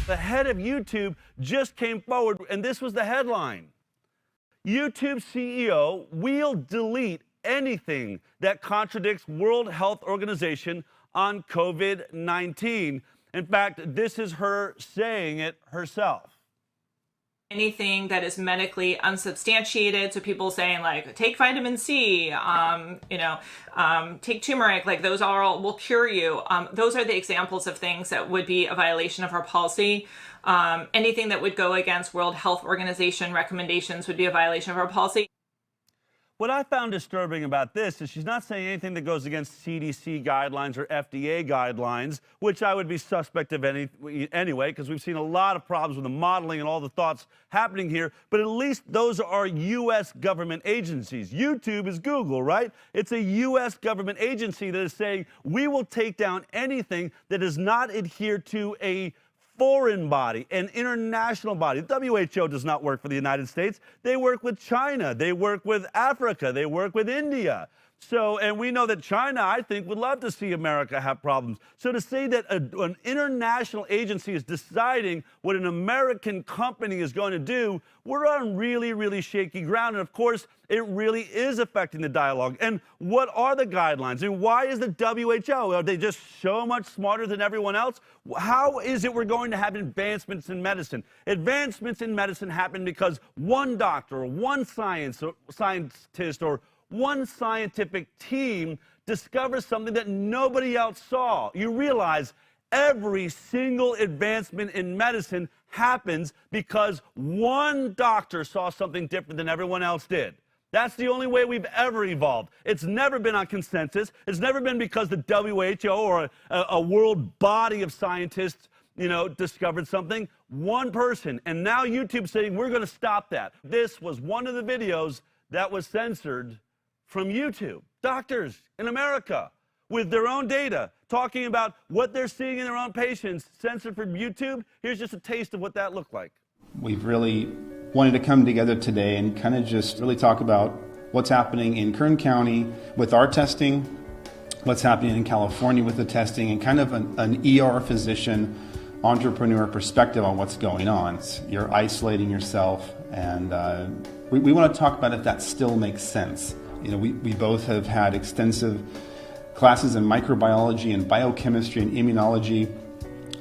The head of YouTube just came forward, and this was the headline. YouTube CEO will delete anything that contradicts World Health Organization on COVID-19. In fact, this is her saying it herself. Anything that is medically unsubstantiated, so people saying like take vitamin C, take turmeric, like those are all will cure you. Those are the examples of things that would be a violation of our policy. Anything that would go against World Health Organization recommendations would be a violation of our policy. What I found disturbing about this is she's not saying anything that goes against CDC guidelines or FDA guidelines, which I would be suspect of anyway, because we've seen a lot of problems with the modeling and all the thoughts happening here. But at least those are U.S. government agencies. YouTube is Google, right? It's a U.S. government agency that is saying we will take down anything that does not adhere to a foreign body, an international body. The WHO does not work for the United States. They work with China. They work with Africa. They work with India. So, and we know that China, I think, would love to see America have problems. So to say that an international agency is deciding what an American company is going to do, we're on really, really shaky ground. And of course, it really is affecting the dialogue. And what are the guidelines? And why is the WHO? Are they just so much smarter than everyone else? How is it we're going to have advancements in medicine? Advancements in medicine happen because one doctor, or one scientist, or one scientific team discovers something that nobody else saw. You realize every single advancement in medicine happens because one doctor saw something different than everyone else did. That's the only way we've ever evolved. It's never been on consensus. It's never been because the WHO or a world body of scientists, discovered something. One person. And now YouTube's saying we're going to stop that. This was one of the videos that was censored from YouTube. Doctors in America with their own data talking about what they're seeing in their own patients censored from YouTube. Here's just a taste of what that looked like. We've really wanted to come together today and kind of just really talk about what's happening in Kern County with our testing, what's happening in California with the testing, and kind of an ER physician entrepreneur perspective on what's going on. You're isolating yourself, and we want to talk about if that still makes sense. We both have had extensive classes in microbiology and biochemistry and immunology.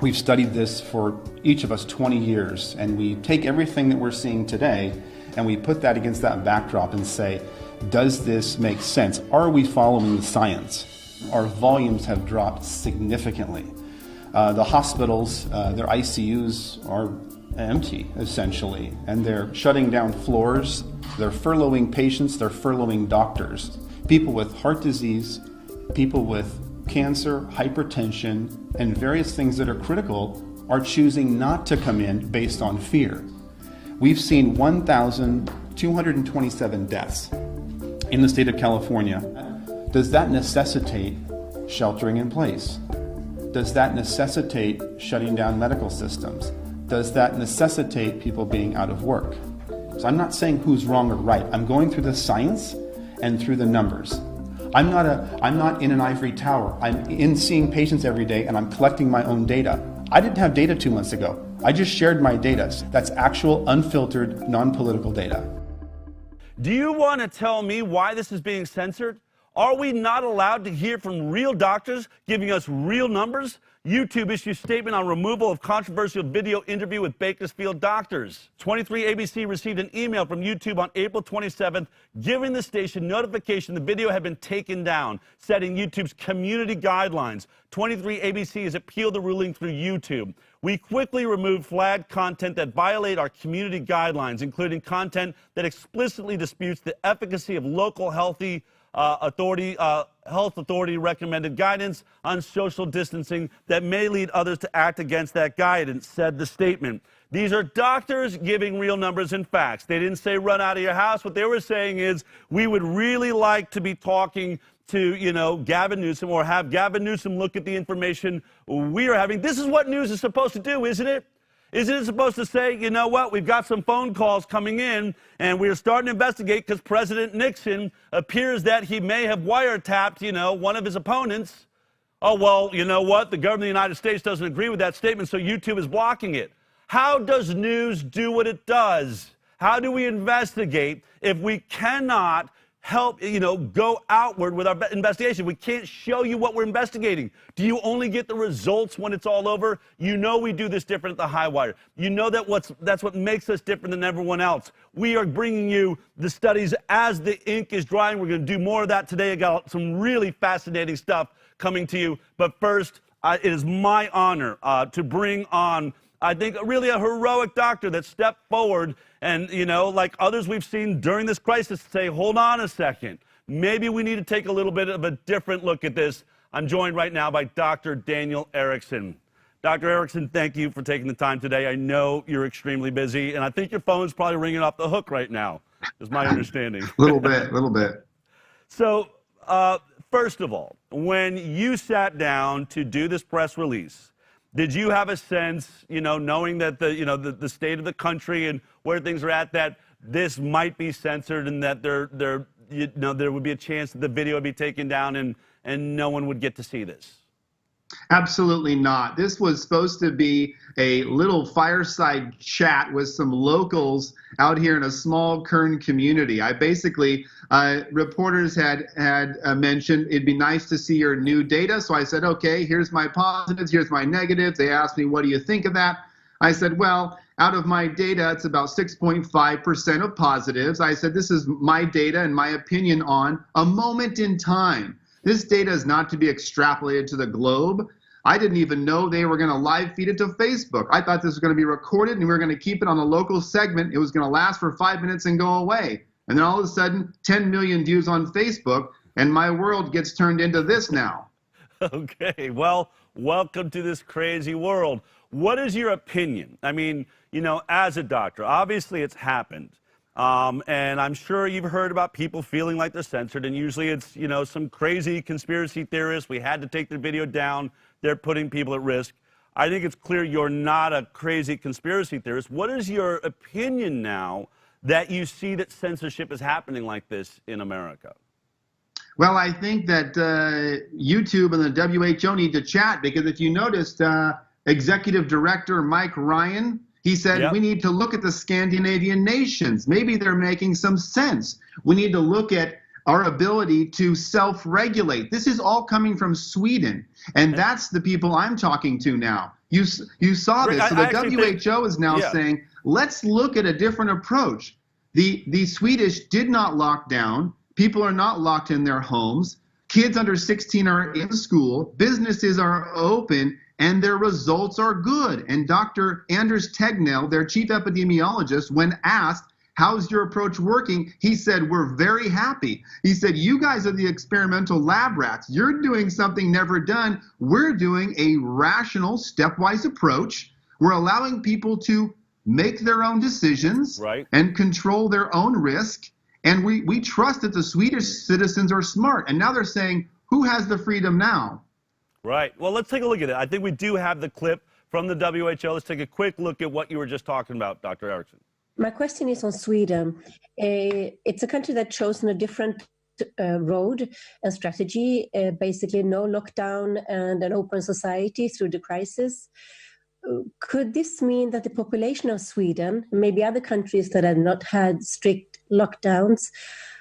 We've studied this for each of us 20 years, and we take everything that we're seeing today and we put that against that backdrop and say, does this make sense? Are we following the science? Our volumes have dropped significantly. The hospitals, their ICUs are empty, essentially, and they're shutting down floors. They're furloughing patients, they're furloughing doctors. People with heart disease, people with cancer, hypertension, and various things that are critical are choosing not to come in based on fear. We've seen 1,227 deaths in the state of California. Does that necessitate sheltering in place? Does that necessitate shutting down medical systems? Does that necessitate people being out of work? So I'm not saying who's wrong or right. I'm going through the science and through the numbers. I'm not in an ivory tower. I'm in seeing patients every day, and I'm collecting my own data. I didn't have data 2 months ago. I just shared my data. That's actual, unfiltered, non-political data. Do you want to tell me why this is being censored? Are we not allowed to hear from real doctors giving us real numbers? YouTube issues statement on removal of controversial video interview with Bakersfield doctors. 23ABC received an email from YouTube on April 27th giving the station notification the video had been taken down, setting YouTube's community guidelines. 23ABC has appealed the ruling through YouTube. We quickly removed flagged content that violate our community guidelines, including content that explicitly disputes the efficacy of local health authority recommended guidance on social distancing that may lead others to act against that guidance, said the statement. These are doctors giving real numbers and facts. They didn't say run out of your house. What they were saying is we would really like to be talking to, Gavin Newsom, or have Gavin Newsom look at the information we are having. This is what news is supposed to do, isn't it? Isn't it supposed to say, you know what, we've got some phone calls coming in, and we're starting to investigate because President Nixon appears that he may have wiretapped, one of his opponents. Oh, well, you know what? The government of the United States doesn't agree with that statement, so YouTube is blocking it. How does news do what it does? How do we investigate if we cannot help, go outward with our investigation? We can't show you what we're investigating. Do you only get the results when it's all over? You know we do this different at the HighWire. You know that's what makes us different than everyone else. We are bringing you the studies as the ink is drying. We're going to do more of that today. I got some really fascinating stuff coming to you. But first, it is my honor to bring on, I think, really a heroic doctor that stepped forward and, like others we've seen during this crisis, say, hold on a second. Maybe we need to take a little bit of a different look at this. I'm joined right now by Dr. Daniel Erickson. Dr. Erickson, thank you for taking the time today. I know you're extremely busy, and I think your phone's probably ringing off the hook right now, is my understanding. A little bit. So, first of all, when you sat down to do this press release, did you have a sense, knowing that the state of the country and where things are at, that this might be censored and that there would be a chance that the video would be taken down and no one would get to see this? Absolutely not. This was supposed to be a little fireside chat with some locals out here in a small Kern community. I basically, reporters had mentioned it'd be nice to see your new data. So I said, okay, here's my positives, here's my negatives. They asked me, what do you think of that? I said, well, out of my data, it's about 6.5% of positives. I said, this is my data and my opinion on a moment in time. This data is not to be extrapolated to the globe. I didn't even know they were going to live feed it to Facebook. I thought this was going to be recorded and we were going to keep it on a local segment. It was going to last for 5 minutes and go away. And then all of a sudden, 10 million views on Facebook, and my world gets turned into this now. Okay, well, welcome to this crazy world. What is your opinion? I mean, as a doctor, obviously it's happened. And I'm sure you've heard about people feeling like they're censored, and usually it's, some crazy conspiracy theorists. We had to take their video down. They're putting people at risk. I think it's clear you're not a crazy conspiracy theorist. What is your opinion now that you see that censorship is happening like this in America? Well, I think that YouTube and the WHO need to chat, because if you noticed, Executive Director Mike Ryan, he said, yep, we need to look at the Scandinavian nations. Maybe they're making some sense. We need to look at our ability to self-regulate. This is all coming from Sweden, and that's the people I'm talking to now. You saw this. So the WHO is now saying, let's look at a different approach. The Swedish did not lock down. People are not locked in their homes. Kids under 16 are in school. Businesses are open, and their results are good. And Dr. Anders Tegnell, their chief epidemiologist, when asked, how's your approach working? He said, we're very happy. He said, you guys are the experimental lab rats. You're doing something never done. We're doing a rational, stepwise approach. We're allowing people to make their own decisions, right, and control their own risk. And we trust that the Swedish citizens are smart. And now they're saying, who has the freedom now? Right. Well, let's take a look at it. I think we do have the clip from the WHO. Let's take a quick look at what you were just talking about, Dr. Erickson. My question is on Sweden. It's a country that chosen a different road and strategy, basically no lockdown and an open society through the crisis. Could this mean that the population of Sweden, maybe other countries that have not had strict lockdowns,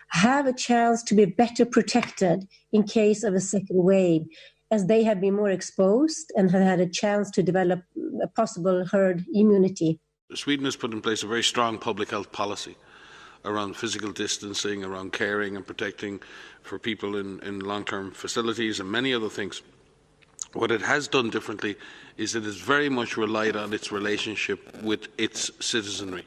have a chance to be better protected in case of a second wave, as they have been more exposed and have had a chance to develop a possible herd immunity? Sweden has put in place a very strong public health policy around physical distancing, around caring and protecting for people in long-term facilities and many other things. What it has done differently is it has very much relied on its relationship with its citizenry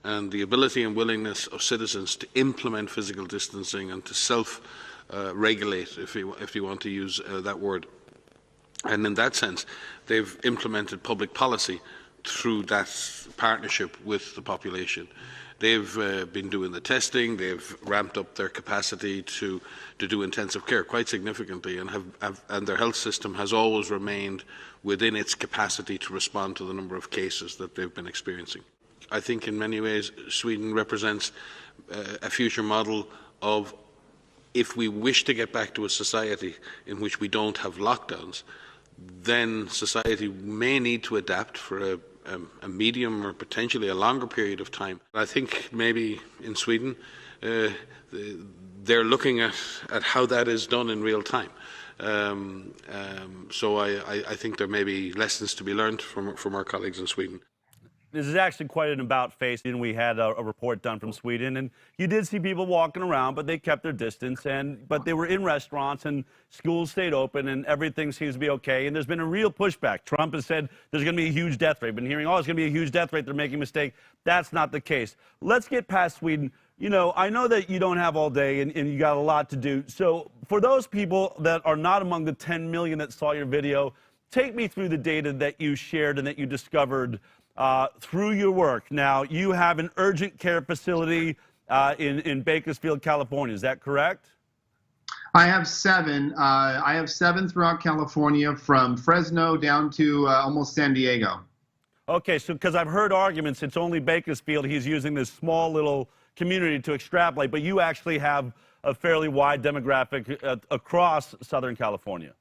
and the ability and willingness of citizens to implement physical distancing and to self-regulate, if you want to use that word. And in that sense, they've implemented public policy through that partnership with the population. They've been doing the testing, they've ramped up their capacity to do intensive care quite significantly, and their health system has always remained within its capacity to respond to the number of cases that they've been experiencing. I think in many ways Sweden represents a future model of if we wish to get back to a society in which we don't have lockdowns, then society may need to adapt for a medium or potentially a longer period of time. I think maybe in Sweden, they're looking at how that is done in real time. So I think there may be lessons to be learned from our colleagues in Sweden. This is actually quite an about-face, and we had a report done from Sweden, and you did see people walking around, but they kept their distance, but they were in restaurants, and schools stayed open, and everything seems to be okay, and there's been a real pushback. Trump has said there's going to be a huge death rate. Been hearing, oh, it's going to be a huge death rate, they're making a mistake. That's not the case. Let's get past Sweden. You know, I know that you don't have all day, and you got a lot to do. So for those people that are not among the 10 million that saw your video, take me through the data that you shared and that you discovered through your work. Now, you have an urgent care facility in Bakersfield, California. Is that correct? I have 7. I have 7 throughout California, from Fresno down to almost San Diego. Okay, so because I've heard arguments, it's only Bakersfield. He's using this small little community to extrapolate, but you actually have a fairly wide demographic across Southern California.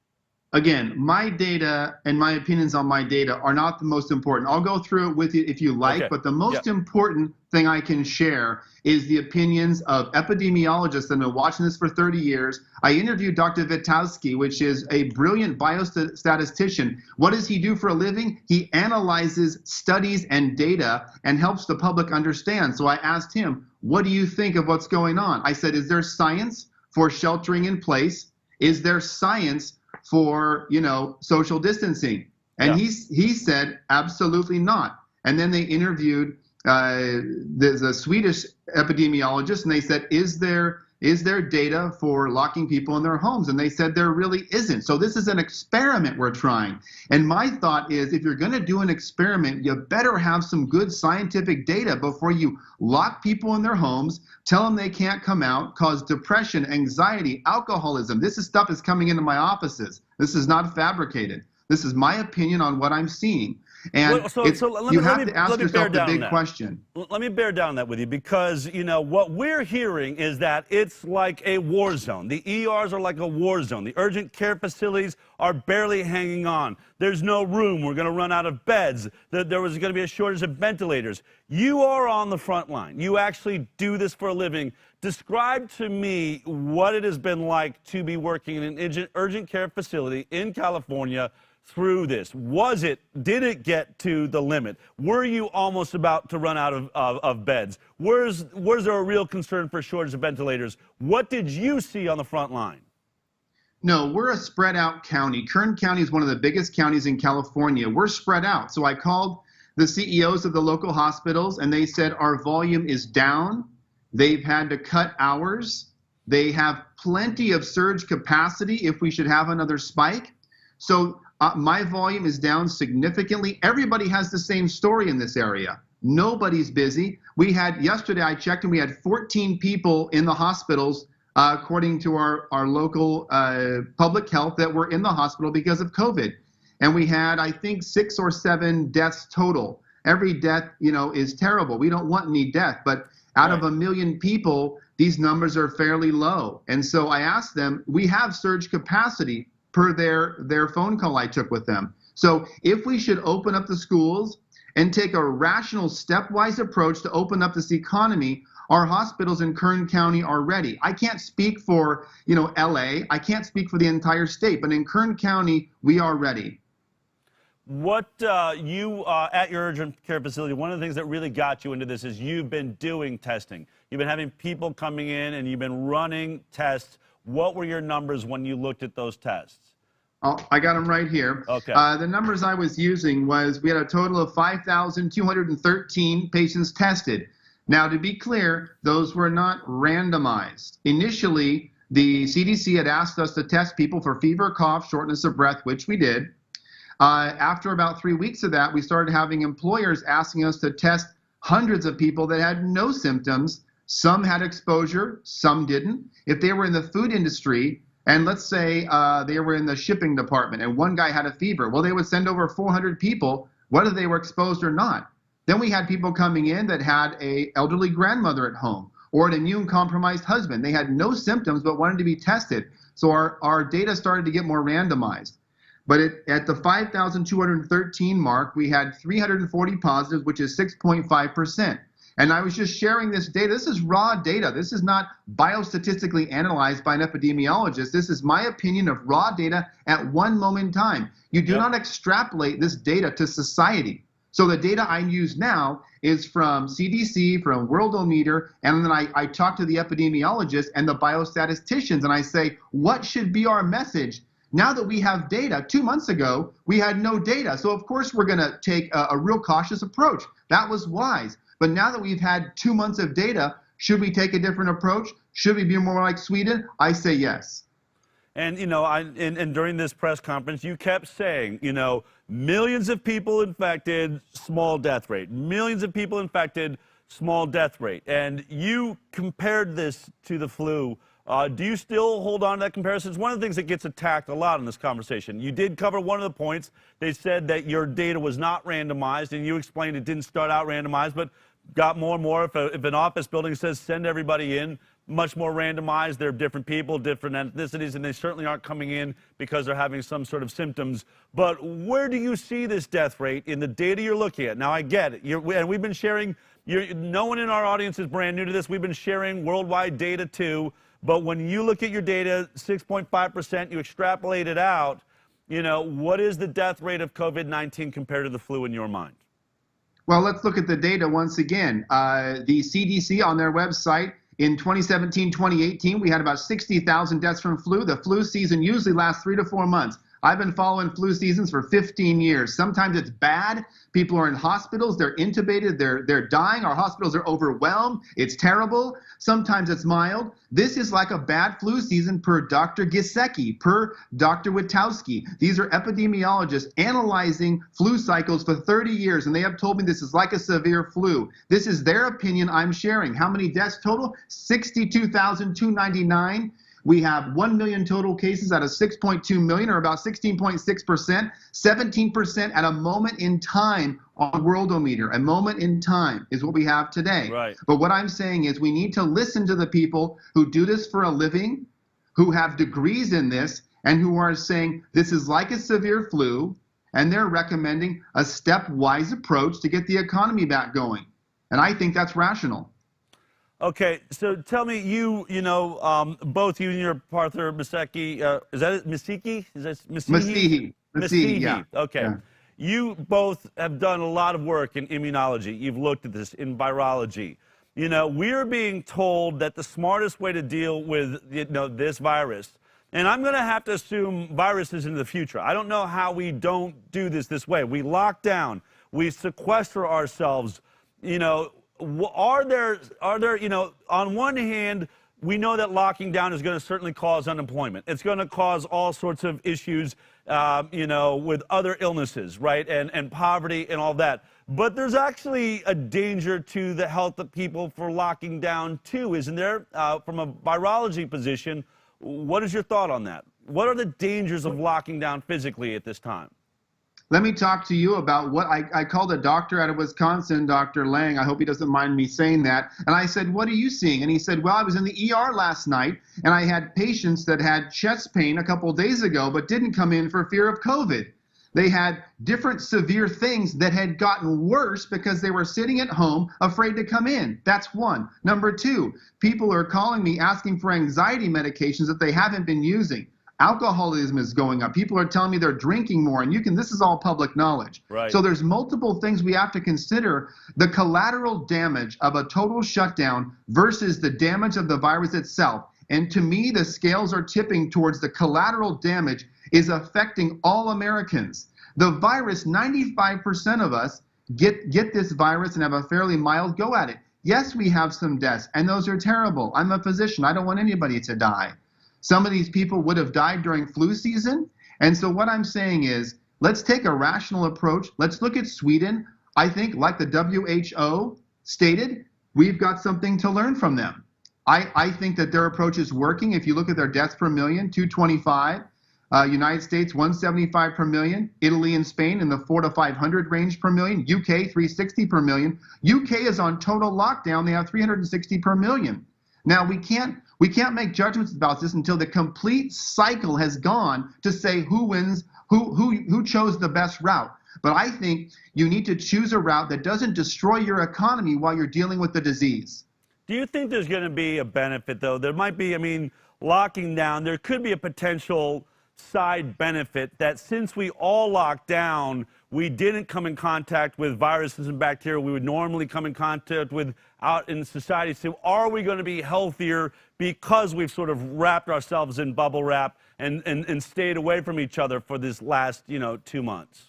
Again, my data and my opinions on my data are not the most important. I'll go through it with you if you like, okay. But the most important thing I can share is the opinions of epidemiologists that have been watching this for 30 years. I interviewed Dr. Witkowski, which is a brilliant biostatistician. What does he do for a living? He analyzes studies and data and helps the public understand. So I asked him, what do you think of what's going on? I said, is there science for sheltering in place? Is there science for, you know, social distancing? And he said absolutely not. And then they interviewed the Swedish epidemiologist, and they said, is there data for locking people in their homes? And they said there really isn't. So this is an experiment we're trying. And my thought is, if you're going to do an experiment, you better have some good scientific data before you lock people in their homes, tell them they can't come out, cause depression, anxiety, alcoholism. This is stuff is coming into my offices. This is not fabricated. This is my opinion on what I'm seeing. And you have to ask yourself the big question. Let me bear down that with you, because, you know, what we're hearing is that it's like a war zone. The ERs are like a war zone. The urgent care facilities are barely hanging on. There's no room. We're going to run out of beds. There was going to be a shortage of ventilators. You are on the front line. You actually do this for a living. Describe to me what it has been like to be working in an urgent care facility in California through this. Did it get to the limit? Were you almost about to run out of beds? Was there a real concern for a shortage of ventilators? What did you see on the front line? No, we're a spread out county. Kern County is one of the biggest counties in California. We're spread out. So I called the CEOs of the local hospitals, and they said our volume is down. They've had to cut hours. They have plenty of surge capacity if we should have another spike. So my volume is down significantly. Everybody has the same story in this area. Nobody's busy. We had, yesterday I checked, and we had 14 people in the hospitals, according to our local public health, that were in the hospital because of COVID. And we had, I think, 6 or 7 deaths total. Every death, you know, is terrible. We don't want any death, but out of 1 million people, these numbers are fairly low. And so I asked them, we have surge capacity per their phone call I took with them. So if we should open up the schools and take a rational stepwise approach to open up this economy, our hospitals in Kern County are ready. I can't speak for, you know, LA. I can't speak for the entire state, but in Kern County, we are ready. What you at your urgent care facility, one of the things that really got you into this is you've been doing testing. You've been having people coming in and you've been running tests. What were your numbers when you looked at those tests? Oh, I got them right here. Okay. The numbers I was using was we had a total of 5,213 patients tested. Now, to be clear, those were not randomized. Initially, the CDC had asked us to test people for fever, cough, shortness of breath, which we did. After about 3 weeks of that, we started having employers asking us to test hundreds of people that had no symptoms. Some had exposure, some didn't. If they were in the food industry, and let's say they were in the shipping department and one guy had a fever, well, they would send over 400 people, whether they were exposed or not. Then we had people coming in that had an elderly grandmother at home, or an immune-compromised husband. They had no symptoms but wanted to be tested. So our data started to get more randomized. But at the 5,213 mark, we had 340 positives, which is 6.5%. And I was just sharing this data. This is raw data. This is not biostatistically analyzed by an epidemiologist. This is my opinion of raw data at one moment in time. You do not extrapolate this data to society. So the data I use now is from CDC, from Worldometer, and then I talk to the epidemiologists and the biostatisticians, and I say, what should be our message? Now that we have data, 2 months ago, we had no data. So of course we're gonna take a real cautious approach. That was wise. But now that we've had 2 months of data, should we take a different approach? Should we be more like Sweden? I say yes. And, you know, and during this press conference, you kept saying, you know, millions of people infected, small death rate. Millions of people infected, small death rate. And you compared this to the flu. Do you still hold on to that comparison? It's one of the things that gets attacked a lot in this conversation. You did cover one of the points. They said that your data was not randomized, and you explained it didn't start out randomized, but got more and more. If an office building says send everybody in, much more randomized. They're different people, different ethnicities, and they certainly aren't coming in because they're having some sort of symptoms. But where do you see this death rate in the data you're looking at? Now, I get it. And we've been sharing, no one in our audience is brand new to this. We've been sharing worldwide data too. But when you look at your data, 6.5%, you extrapolate it out, you know, what is the death rate of COVID-19 compared to the flu in your mind? Well, let's look at the data once again. The CDC on their website, in 2017, 2018, we had about 60,000 deaths from flu. The flu season usually lasts 3 to 4 months. I've been following flu seasons for 15 years. Sometimes it's bad. People are in hospitals. They're intubated. They're dying. Our hospitals are overwhelmed. It's terrible. Sometimes it's mild. This is like a bad flu season per Dr. Gisecki, per Dr. Witowski. These are epidemiologists analyzing flu cycles for 30 years, and they have told me this is like a severe flu. This is their opinion I'm sharing. How many deaths total? 62,299. We have 1 million total cases out of 6.2 million, or about 16.6%, 17% at a moment in time on Worldometer. A moment in time is what we have today. Right. But what I'm saying is we need to listen to the people who do this for a living, who have degrees in this, and who are saying this is like a severe flu, and they're recommending a stepwise approach to get the economy back going. And I think that's rational. Okay, so tell me, both you and your partner, Miseki, is that it? Miseki? Is that Masihi? Masihi, yeah. Okay. Yeah. You both have done a lot of work in immunology. You've looked at this in virology. You know, we're being told that the smartest way to deal with, this virus, and I'm going to have to assume viruses in the future. I don't know how we don't do this way. We lock down. We sequester ourselves, Are there, on one hand, we know that locking down is going to certainly cause unemployment. It's going to cause all sorts of issues, with other illnesses, right, and poverty and all that. But there's actually a danger to the health of people for locking down, too, isn't there? From a virology position, what is your thought on that? What are the dangers of locking down physically at this time? Let me talk to you about what I called a doctor out of Wisconsin, Dr. Lang. I hope he doesn't mind me saying that. And I said, what are you seeing? And he said, well, I was in the ER last night, and I had patients that had chest pain a couple of days ago, but didn't come in for fear of COVID. They had different severe things that had gotten worse because they were sitting at home afraid to come in. That's one. Number two, people are calling me asking for anxiety medications that they haven't been using. Alcoholism is going up. People are telling me they're drinking more, and this is all public knowledge. Right. So there's multiple things we have to consider. The collateral damage of a total shutdown versus the damage of the virus itself. And to me, the scales are tipping towards the collateral damage is affecting all Americans. The virus, 95% of us get this virus and have a fairly mild go at it. Yes, we have some deaths, and those are terrible. I'm a physician. I don't want anybody to die. Some of these people would have died during flu season. And so what I'm saying is, let's take a rational approach. Let's look at Sweden. I think, like the WHO stated, we've got something to learn from them. I think that their approach is working. If you look at their deaths per million, 225. United States 175 per million, Italy and Spain in the 400 to 500 range per million, UK 360 per million. UK is on total lockdown. They have 360 per million. Now we can't make judgments about this until the complete cycle has gone to say who wins, who chose the best route. But I think you need to choose a route that doesn't destroy your economy while you're dealing with the disease. Do you think there's going to be a benefit, though? There might be, I mean, locking down, there could be a potential side benefit that since we all locked down, we didn't come in contact with viruses and bacteria we would normally come in contact with out in society. So are we going to be healthier because we've sort of wrapped ourselves in bubble wrap and stayed away from each other for this last, 2 months?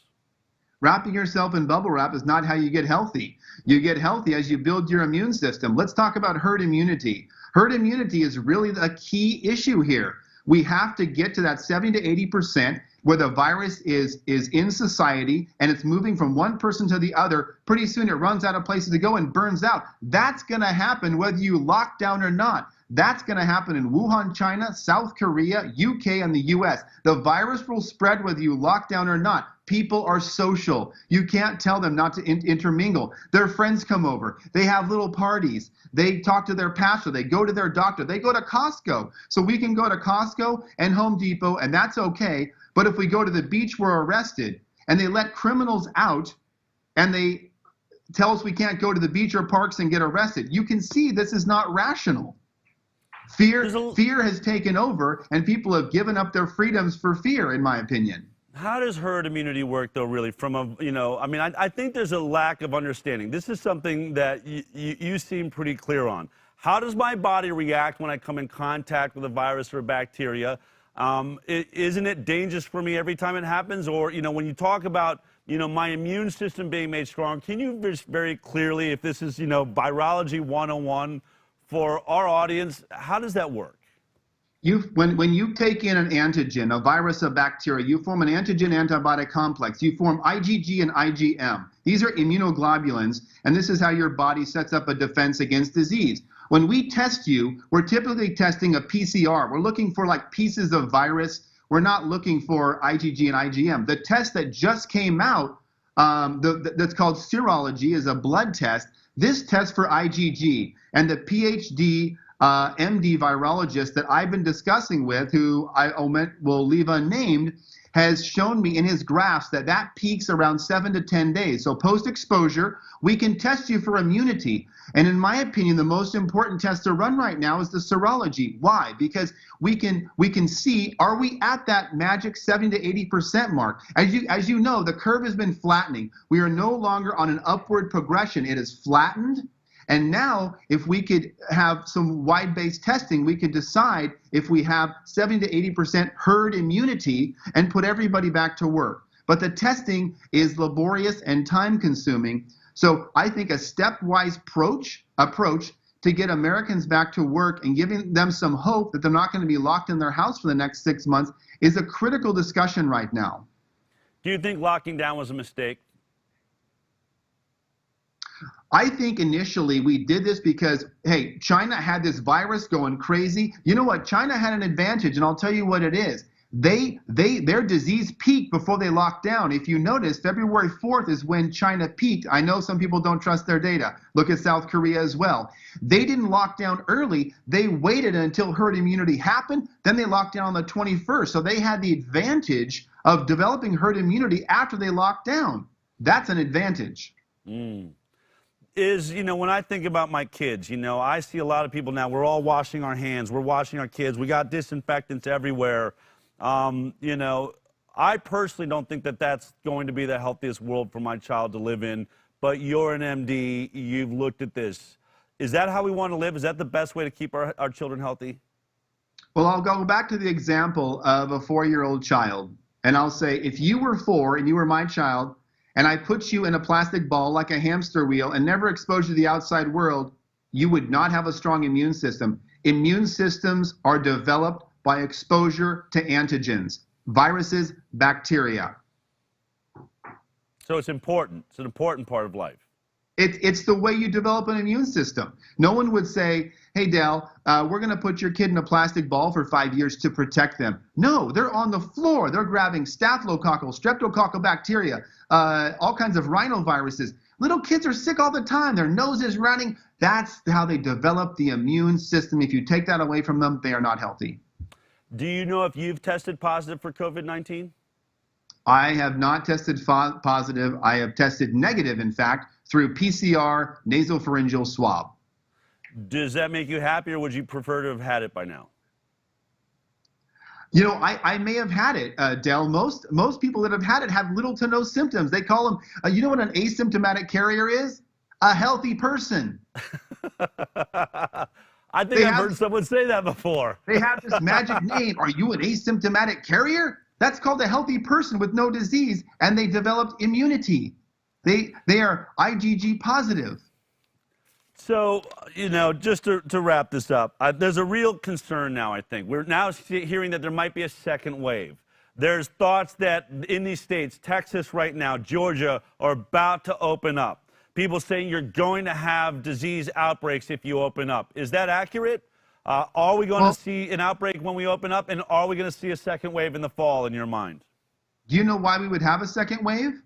Wrapping yourself in bubble wrap is not how you get healthy. You get healthy as you build your immune system. Let's talk about herd immunity. Herd immunity is really a key issue here. We have to get to that 70 to 80% where the virus is in society and it's moving from one person to the other. Pretty soon it runs out of places to go and burns out. That's going to happen whether you lock down or not. That's going to happen in Wuhan, China, South Korea, UK, and the US. The virus will spread whether you lock down or not. People are social. You can't tell them not to intermingle. Their friends come over. They have little parties. They talk to their pastor. They go to their doctor. They go to Costco. So we can go to Costco and Home Depot, and that's okay. But if we go to the beach, we're arrested. And they let criminals out, and they tell us we can't go to the beach or parks and get arrested. You can see this is not rational. Fear has taken over, and people have given up their freedoms for fear, in my opinion. How does herd immunity work, though, really? I think there's a lack of understanding. This is something that you seem pretty clear on. How does my body react when I come in contact with a virus or a bacteria? Isn't it dangerous for me every time it happens? Or, when you talk about, my immune system being made strong, can you just very clearly, if this is, virology 101 for our audience, how does that work? When you take in an antigen, a virus, a bacteria, you form an antigen-antibody complex. You form IgG and IgM. These are immunoglobulins, and this is how your body sets up a defense against disease. When we test you, we're typically testing a PCR. We're looking for like pieces of virus. We're not looking for IgG and IgM. The test that just came out, that's called serology, is a blood test. This test for IgG, and the PhD MD virologist that I've been discussing with, who I will leave unnamed, has shown me in his graphs that peaks around 7 to 10 days. So post-exposure, we can test you for immunity. And in my opinion, the most important test to run right now is the serology. Why? Because we can see, are we at that magic 70 to 80% mark? As you know, the curve has been flattening. We are no longer on an upward progression. It is flattened. And now, if we could have some wide-based testing, we could decide if we have 70 to 80% herd immunity and put everybody back to work. But the testing is laborious and time-consuming. So I think a stepwise approach to get Americans back to work and giving them some hope that they're not going to be locked in their house for the next 6 months is a critical discussion right now. Do you think locking down was a mistake? I think initially we did this because, hey, China had this virus going crazy. You know what? China had an advantage, and I'll tell you what it is. Their disease peaked before they locked down. If you notice, February 4th is when China peaked. I know some people don't trust their data. Look at South Korea as well. They didn't lock down early. They waited until herd immunity happened. Then they locked down on the 21st. So they had the advantage of developing herd immunity after they locked down. That's an advantage. When I think about my kids, I see a lot of people now, we're all washing our hands, we're washing our kids, we got disinfectants everywhere. I personally don't think that that's going to be the healthiest world for my child to live in, but you're an MD, you've looked at this. Is that how we want to live? Is that the best way to keep our children healthy? Well, I'll go back to the example of a 4-year-old child, and I'll say, if you were 4 and you were my child, and I put you in a plastic ball like a hamster wheel and never exposed you to the outside world, you would not have a strong immune system. Immune systems are developed by exposure to antigens, viruses, bacteria. So it's important. It's an important part of life. It's the way you develop an immune system. No one would say, hey, Dale, we're going to put your kid in a plastic ball for 5 years to protect them. No, they're on the floor. They're grabbing staphylococcal, streptococcal bacteria, all kinds of rhinoviruses. Little kids are sick all the time. Their nose is running. That's how they develop the immune system. If you take that away from them, they are not healthy. Do you know if you've tested positive for COVID-19? I have not tested positive. I have tested negative, in fact, through PCR nasopharyngeal swab. Does that make you happy, or would you prefer to have had it by now? You know, I may have had it, Del. Most people that have had it have little to no symptoms. They call them, you know what an asymptomatic carrier is? A healthy person. I think I've heard someone say that before. They have this magic name. Are you an asymptomatic carrier? That's called a healthy person with no disease, and they developed immunity. They are IgG positive. So, you know, just to wrap this up, there's a real concern now, I think. We're now hearing that there might be a second wave. There's thoughts that in these states, Texas right now, Georgia, are about to open up. People saying you're going to have disease outbreaks if you open up. Is that accurate? Are we going to see an outbreak when we open up, and are we going to see a second wave in the fall in your mind? Do you know why we would have a second wave?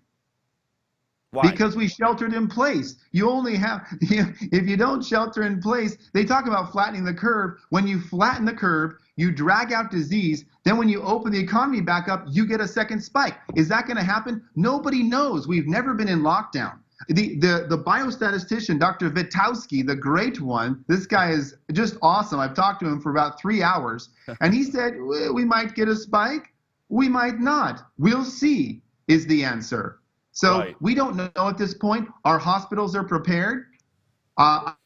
Why? Because we sheltered in place. You only have, if you don't shelter in place, they talk about flattening the curve. When you flatten the curve, you drag out disease. Then when you open the economy back up, you get a second spike. Is that going to happen? Nobody knows. We've never been in lockdown. The biostatistician, Dr. Vitowski, the great one, this guy is just awesome. I've talked to him for about 3 hours, and he said, we might get a spike. We might not. We'll see, is the answer. So we don't know at this point. Our hospitals are prepared. I've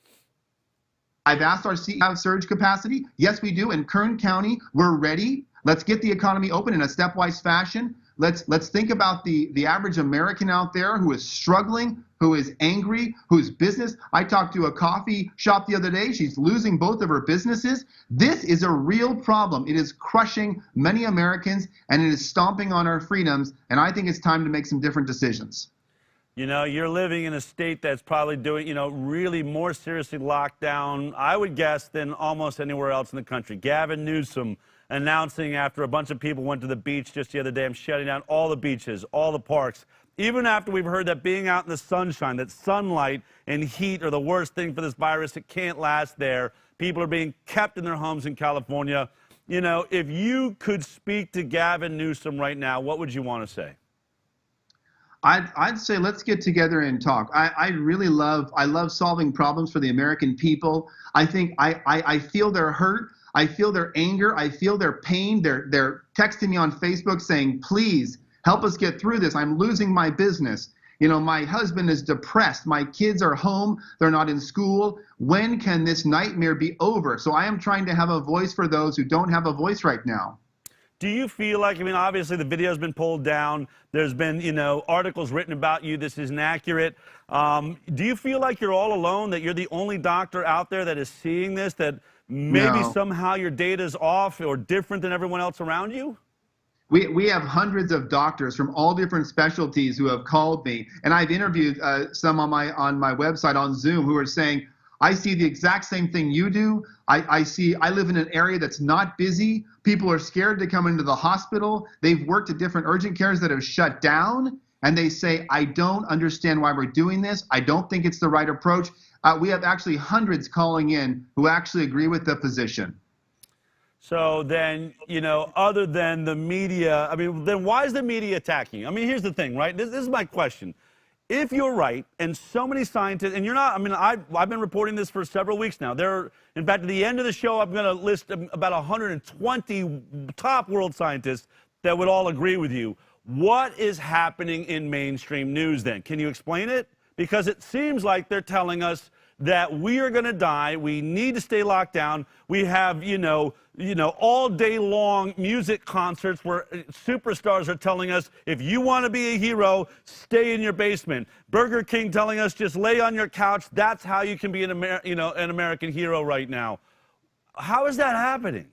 asked our CEO surge capacity. Yes, we do. In Kern County, we're ready. Let's get the economy open in a stepwise fashion. Let's think about the average American out there who is struggling, who is angry, whose business. I talked to a coffee shop the other day. She's losing both of her businesses. This is a real problem. It is crushing many Americans, and it is stomping on our freedoms. And I think it's time to make some different decisions. You know, you're living in a state that's probably doing, really more seriously locked down, I would guess, than almost anywhere else in the country. Gavin Newsom announcing after a bunch of people went to the beach just the other day, I'm shutting down all the beaches, all the parks. Even after we've heard that being out in the sunshine, that sunlight and heat are the worst thing for this virus, it can't last there. People are being kept in their homes in California. You know, if you could speak to Gavin Newsom right now, what would you want to say? I'd say let's get together and talk. I love solving problems for the American people. I think I feel their hurt. I feel their anger. I feel their pain. They're texting me on Facebook saying, please help us get through this. I'm losing my business. You know, my husband is depressed. My kids are home. They're not in school. When can this nightmare be over? So I am trying to have a voice for those who don't have a voice right now. Do you feel like, obviously the video's been pulled down. There's been, articles written about you. This isn't accurate. Do you feel like you're all alone, that you're the only doctor out there that is seeing this, that maybe somehow your data's off or different than everyone else around you? We have hundreds of doctors from all different specialties who have called me, and I've interviewed some on my website on Zoom who are saying, I see the exact same thing you do. I live in an area that's not busy. People are scared to come into the hospital. They've worked at different urgent cares that have shut down, and they say, I don't understand why we're doing this. I don't think it's the right approach. We have actually hundreds calling in who actually agree with the position. So then, other than the media, then why is the media attacking you? Here's the thing, right? This is my question. If you're right, and so many scientists, and you're not, I've been reporting this for several weeks now. In fact, at the end of the show, I'm going to list about 120 top world scientists that would all agree with you. What is happening in mainstream news then? Can you explain it? Because it seems like they're telling us that we are going to die. We need to stay locked down. We have, all day long music concerts where superstars are telling us, if you want to be a hero, stay in your basement. Burger King telling us, just lay on your couch. That's how you can be an American hero right now. How is that happening?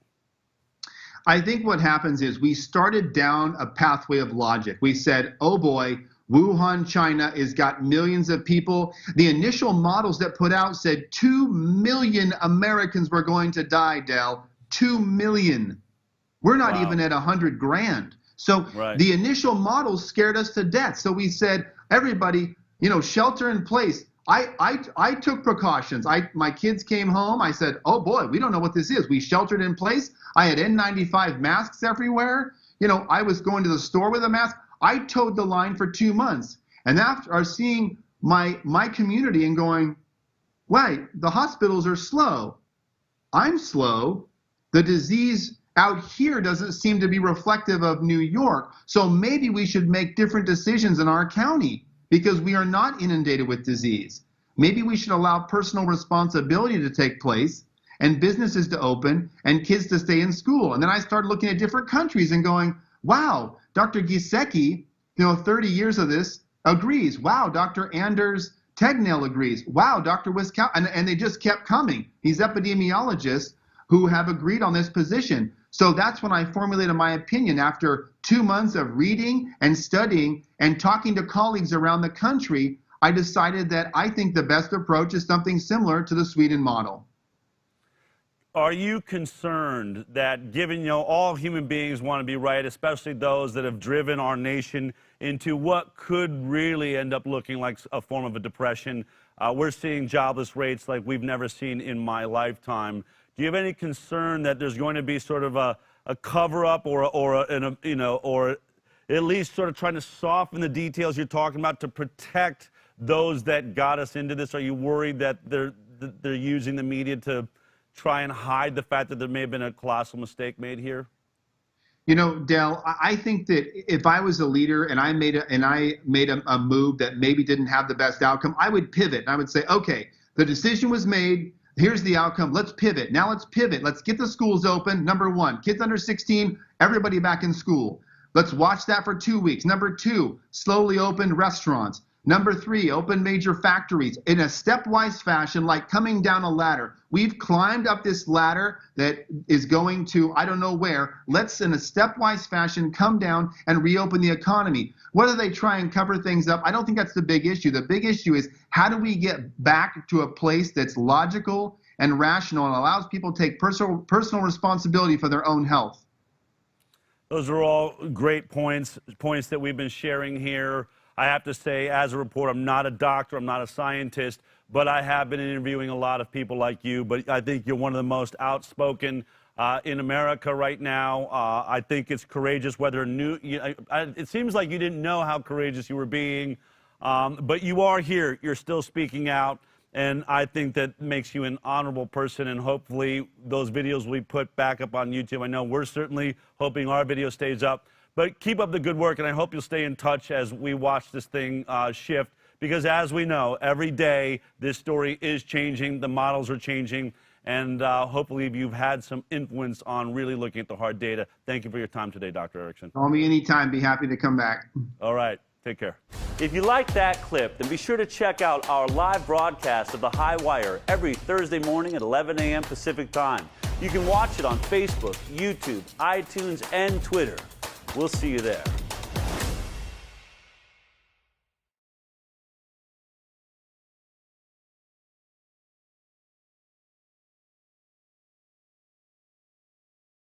I think what happens is we started down a pathway of logic. We said, oh boy, Wuhan, China has got millions of people. The initial models that put out said 2 million Americans were going to die, Del. 2 million. We're not even at 100 grand. So the initial models scared us to death. So we said, everybody, shelter in place. I took precautions. My kids came home. I said, oh boy, we don't know what this is. We sheltered in place. I had N95 masks everywhere. I was going to the store with a mask. I towed the line for 2 months. And after seeing my community and going, wait, the hospitals are slow. I'm slow. The disease out here doesn't seem to be reflective of New York. So maybe we should make different decisions in our county because we are not inundated with disease. Maybe we should allow personal responsibility to take place and businesses to open and kids to stay in school. And then I started looking at different countries and going, wow, Dr. Gisecki, 30 years of this, agrees. Wow, Dr. Anders Tegnell agrees. Wow, Dr. Wiskow, and they just kept coming. These epidemiologists who have agreed on this position. So that's when I formulated my opinion after 2 months of reading and studying and talking to colleagues around the country. I decided that I think the best approach is something similar to the Sweden model. Are you concerned that given, all human beings want to be right, especially those that have driven our nation into what could really end up looking like a form of a depression? We're seeing jobless rates like we've never seen in my lifetime. Do you have any concern that there's going to be sort of a cover-up or at least sort of trying to soften the details you're talking about to protect those that got us into this? Are you worried that they're using the media to try and hide the fact that there may have been a colossal mistake made here? Del, I think that if I was a leader and I made a move that maybe didn't have the best outcome, I would pivot and I would say, okay, the decision was made. Here's the outcome. Let's pivot. Now let's pivot. Let's get the schools open. Number 1, kids under 16, everybody back in school. Let's watch that for 2 weeks. Number 2, slowly open restaurants. Number 3, open major factories in a stepwise fashion, like coming down a ladder. We've climbed up this ladder that is going to, I don't know where. Let's, in a stepwise fashion, come down and reopen the economy. Whether they try and cover things up, I don't think that's the big issue. The big issue is how do we get back to a place that's logical and rational and allows people to take personal responsibility for their own health. Those are all great points that we've been sharing here. I have to say, as a reporter, I'm not a doctor, I'm not a scientist, but I have been interviewing a lot of people like you. But I think you're one of the most outspoken in America right now. I think it's courageous, it seems like you didn't know how courageous you were being, but you are here. You're still speaking out, and I think that makes you an honorable person, and hopefully those videos will be put back up on YouTube. I know we're certainly hoping our video stays up. But keep up the good work, and I hope you'll stay in touch as we watch this thing shift. Because as we know, every day this story is changing, the models are changing, and hopefully you've had some influence on really looking at the hard data. Thank you for your time today, Dr. Erickson. Call me anytime. Be happy to come back. All right. Take care. If you like that clip, then be sure to check out our live broadcast of the HighWire every Thursday morning at 11 a.m. Pacific Time. You can watch it on Facebook, YouTube, iTunes, and Twitter. We'll see you there.